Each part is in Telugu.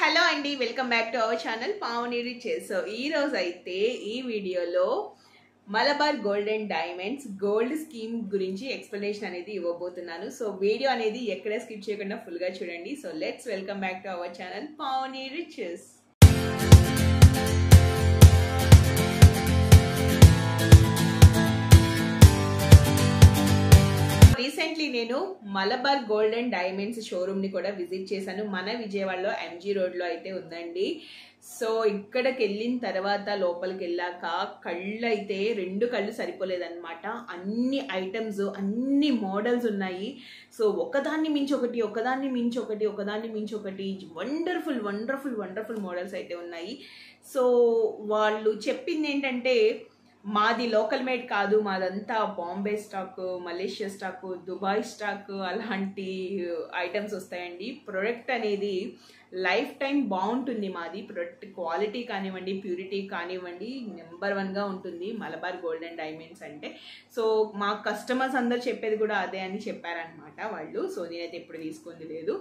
హలో అండి, welcome back to our channel Pavani riches. So ఈ రోజు అయితే ఈ వీడియోలో Malabar Gold and diamonds gold scheme గురించి ఎక్స్ప్లెనేషన్ అనేది ఇవ్వబోతున్నాను. సో వీడియో అనేది ఎక్కడ స్కిప్ చేయకుండా ఫుల్గా చూడండి. So let's welcome back to our channel Pavani riches. Recently నేను మలబార్ గోల్డ్ అండ్ డైమండ్స్ షోరూమ్ని కూడా విజిట్ చేశాను. మన విజయవాడలో ఎంజీ రోడ్లో అయితే ఉందండి. సో ఇక్కడికి వెళ్ళిన తర్వాత లోపలికి వెళ్ళాక కళ్ళు అయితే రెండు కళ్ళు సరిపోలేదన్నమాట. అన్ని ఐటమ్స్, అన్ని మోడల్స్ ఉన్నాయి. సో ఒకదాన్ని మించి ఒకటి, ఒకదాన్ని మించి ఒకటి, ఒకదాన్ని మించి ఒకటి వండర్ఫుల్ వండర్ఫుల్ వండర్ఫుల్ మోడల్స్ అయితే ఉన్నాయి. సో వాళ్ళు చెప్పింది ఏంటంటే, మాది లోకల్ మేడ్ కాదు, మాదంతా Bombay stock, Malaysia stock, Dubai stock, అలాంటి ఐటమ్స్ వస్తాయండి. ప్రొడక్ట్ అనేది లైఫ్ టైం బాగుంటుంది. మాది ప్రొడక్ట్ క్వాలిటీ కానివ్వండి, ప్యూరిటీ కానివ్వండి, నెంబర్ 1గా ఉంటుంది మలబార్ గోల్డ్ అండ్ డైమండ్స్ అంటే. సో మా కస్టమర్స్ అందరు చెప్పేది కూడా అదే అని చెప్పారనమాట వాళ్ళు. సో నేనైతే ఎప్పుడు తీసుకుంది లేదు,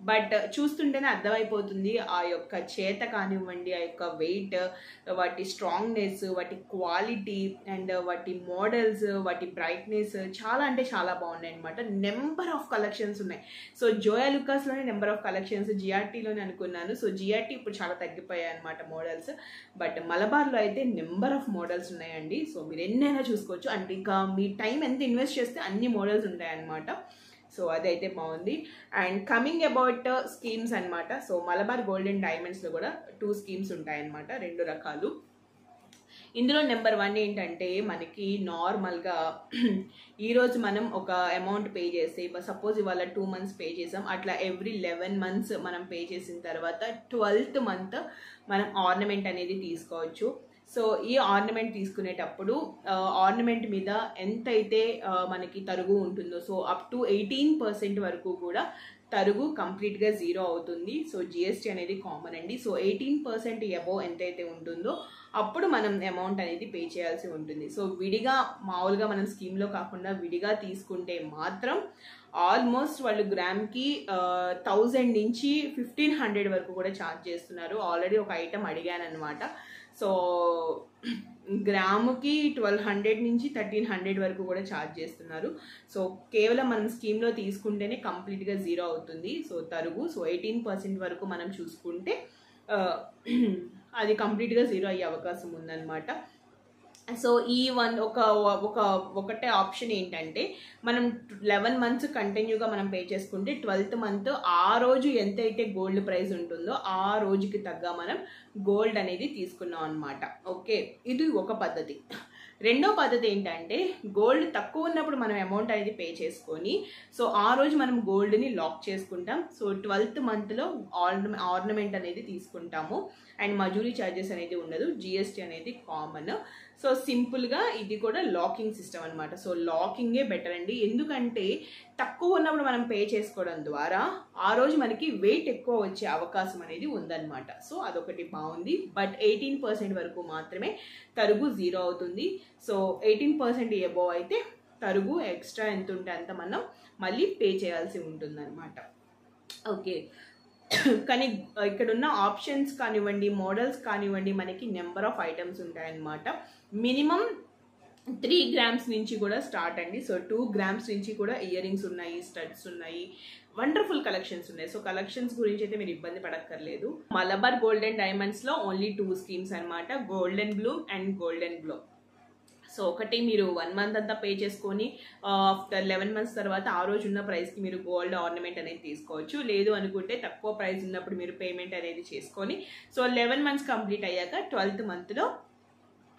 బట్ చూస్తుంటేనే అర్థమైపోతుంది ఆ యొక్క చేత కానివ్వండి, ఆ యొక్క వెయిట్, వాటి స్ట్రాంగ్నెస్, వాటి క్వాలిటీ అండ్ వాటి మోడల్స్, వాటి బ్రైట్నెస్ చాలా అంటే చాలా బాగున్నాయి అనమాట. నెంబర్ ఆఫ్ కలెక్షన్స్ ఉన్నాయి. సో జోయా లుకాస్లోనే నెంబర్ ఆఫ్ కలెక్షన్స్, జిఆర్టీలోనే అనుకున్నాను. సో జిఆర్టీ ఇప్పుడు చాలా తగ్గిపోయాయి అనమాట మోడల్స్, బట్ మలబార్లో అయితే నెంబర్ ఆఫ్ మోడల్స్ ఉన్నాయండి. సో మీరు ఎన్నైనా చూసుకోవచ్చు. అంటే ఇంకా మీ టైం ఎంత ఇన్వెస్ట్ చేస్తే అన్ని మోడల్స్ ఉంటాయన్నమాట. సో అదైతే బాగుంది. అండ్ కమింగ్ అబౌట్ స్కీమ్స్ అనమాట. సో మలబార్ గోల్డ్ అండ్ డైమండ్స్లో కూడా 2 స్కీమ్స్ ఉంటాయన్నమాట, 2 రకాలు. ఇందులో నెంబర్ 1 ఏంటంటే, మనకి నార్మల్గా ఈరోజు మనం ఒక అమౌంట్ పే చేస్తే, సపోజ్ ఇవాళ 2 months పే చేసాం, అట్లా ఎవ్రీ 11 months మనం పే చేసిన తర్వాత 12th month మనం ఆర్నమెంట్ అనేది తీసుకోవచ్చు. సో ఈ ఆర్నమెంట్ తీసుకునేటప్పుడు ఆర్నమెంట్ మీద ఎంతైతే మనకి తరుగు ఉంటుందో, సో అప్ టు 18% వరకు కూడా తరుగు కంప్లీట్గా 0 అవుతుంది. సో జిఎస్టీ అనేది కామన్ అండి. సో 18% అబోవ్ ఎంతైతే ఉంటుందో అప్పుడు మనం అమౌంట్ అనేది పే చేయాల్సి ఉంటుంది. సో విడిగా మామూలుగా మనం స్కీమ్లో కాకుండా విడిగా తీసుకుంటే మాత్రం ఆల్మోస్ట్ వాళ్ళు గ్రామ్కి 1000 నుంచి 1500 వరకు కూడా ఛార్జ్ చేస్తున్నారు. ఆల్రెడీ ఒక ఐటమ్ అడిగాను అనమాట. సో గ్రాముకి 1200 నుంచి 1300 వరకు కూడా ఛార్జ్ చేస్తున్నారు. సో కేవలం మనం స్కీమ్లో తీసుకుంటేనే కంప్లీట్గా 0 అవుతుంది సో తరుగు. సో 18% వరకు మనం చూసుకుంటే అది కంప్లీట్గా 0 అయ్యే అవకాశం ఉందన్నమాట. సో ఈ ఒకటే ఆప్షన్ ఏంటంటే, మనం 11 months కంటిన్యూగా మనం పే చేసుకుంటే 12th month ఆ రోజు ఎంతైతే గోల్డ్ ప్రైస్ ఉంటుందో ఆ రోజుకి తగ్గ మనం గోల్డ్ అనేది తీసుకున్నాం అనమాట. ఓకే, ఇది ఒక పద్ధతి. రెండో పద్ధతి ఏంటంటే, గోల్డ్ తక్కువ ఉన్నప్పుడు మనం అమౌంట్ అనేది పే చేసుకొని, సో ఆ రోజు మనం గోల్డ్ని లాక్ చేసుకుంటాం. సో 12th monthలో ఆర్నమెంట్ అనేది తీసుకుంటాము. అండ్ మజూరీ ఛార్జెస్ అనేది ఉండదు, జిఎస్టీ అనేది కామన్. సో సింపుల్గా ఇది కూడా లాకింగ్ సిస్టమ్ అనమాట. సో లాకింగే బెటర్ అండి, ఎందుకంటే తక్కువ ఉన్నప్పుడు మనం పే చేసుకోవడం ద్వారా ఆ రోజు మనకి వెయిట్ ఎక్కువ వచ్చే అవకాశం అనేది ఉందన్నమాట. సో అదొకటి బాగుంది. బట్ 18% వరకు మాత్రమే తరుగు 0 అవుతుంది. సో 18% అబోవ్ అయితే తరుగు ఎక్స్ట్రా ఎంత ఉంటే అంత మనం మళ్ళీ పే చేయాల్సి ఉంటుంది అనమాట. ఓకే, కానీ ఇక్కడ ఉన్న ఆప్షన్స్ కానివ్వండి, మోడల్స్ కానివ్వండి, మనకి నెంబర్ ఆఫ్ ఐటమ్స్ ఉంటాయన్నమాట. మినిమం 3 grams నుంచి కూడా స్టార్ట్ అండి. సో 2 grams నుంచి కూడా ఇయర్ రింగ్స్ ఉన్నాయి, స్టడ్స్ ఉన్నాయి, వండర్ఫుల్ కలెక్షన్స్ ఉన్నాయి. సో కలెక్షన్స్ గురించి అయితే మీరు ఇబ్బంది పడక్కర్లేదు. మలబార్ గోల్డ్ అండ్ డైమండ్స్లో ఓన్లీ 2 స్కీమ్స్ అనమాట, golden bloom and golden glow. So ఒకటి మీరు 1 month అంతా పే చేసుకొని ఆఫ్టర్ 11 months తర్వాత ఆ రోజు ఉన్న ప్రైస్కి మీరు గోల్డ్ ఆర్నమెంట్ అనేది తీసుకోవచ్చు. లేదు అనుకుంటే తక్కువ ప్రైస్ ఉన్నప్పుడు మీరు పేమెంట్ అనేది చేసుకొని, సో 11 months కంప్లీట్ అయ్యాక 12th monthలో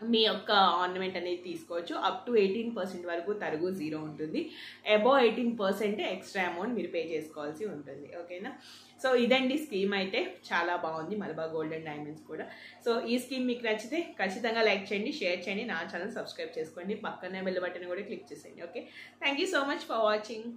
మీ యొక్క ఆర్నమెంట్ అనేది తీసుకోవచ్చు. అప్ టు 18% వరకు తరుగు 0 ఉంటుంది. అబోవ్ 18% ఎక్స్ట్రా అమౌంట్ మీరు పే చేసుకోవాల్సి ఉంటుంది. ఓకేనా? సో ఇదండి స్కీమ్ అయితే చాలా బాగుంది, మలబార్ గోల్డ్ అండ్ డైమండ్స్ కూడా. సో ఈ స్కీమ్ మీకు నచ్చితే ఖచ్చితంగా లైక్ చేయండి, షేర్ చేయండి, నా ఛానల్ సబ్స్క్రైబ్ చేసుకోండి, పక్కనే బెల్ బటన్ కూడా క్లిక్ చేసేయండి. Okay, thank you so much for watching.